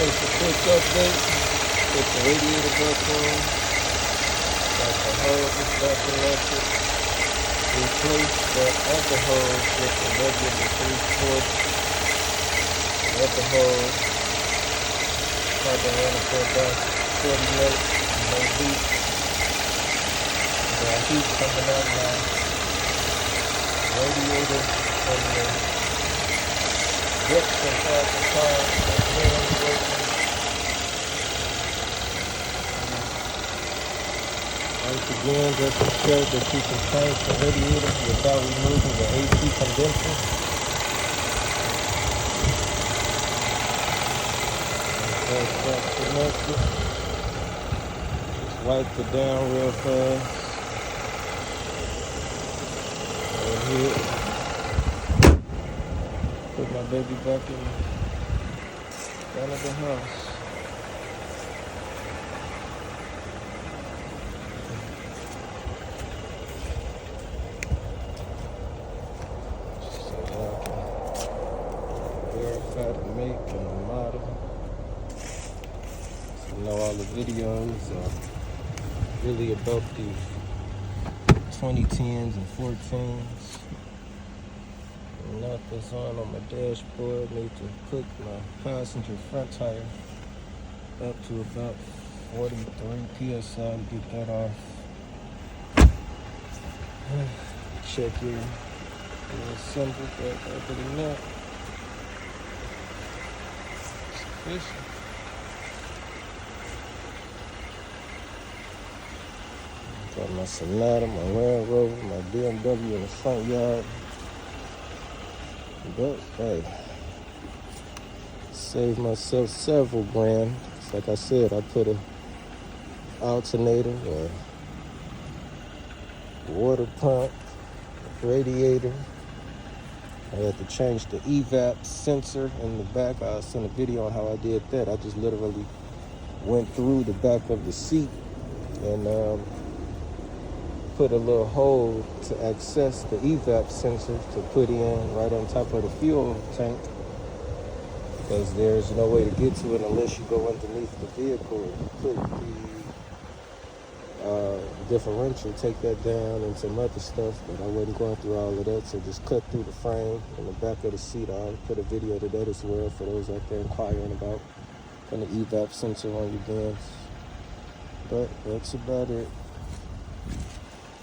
Just a quick update. Put the radiator back on. Got the hose back connected. Replace the upper hose with the regular 3/4 upper hose. I've been running for about 40 minutes. No heat. Got heat coming out my radiator from the grips from time to time. The fan's working. Once again, just to show that you can change the radiator without removing the AC condenser. That's connected. Just wipe it down real fast. Right here. Put my baby back in front of the house. Verify the make and the model. So all the videos are really about the 2010s and 14s. Nothing's on my dashboard. Need to put my passenger front tire up to about 43 psi to get that off. Check your symbol, but other than that, sufficient. Got my Sonata, my Land Rover, my BMW in the front yard. But hey, saved myself several grand. Like I said, I put a alternator, a water pump, radiator. I had to change the evap sensor in the back. I'll send a video on how I did that. I just literally went through the back of the seat and put a little hole to access the evap sensor to put in right on top of the fuel tank, because there's no way to get to it unless you go underneath the vehicle and put the differential, take that down and some other stuff, but I wasn't going through all of that, so just cut through the frame in the back of the seat. I'll put a video to that as well for those out there inquiring about putting the evap sensor on your Benz. But that's about it.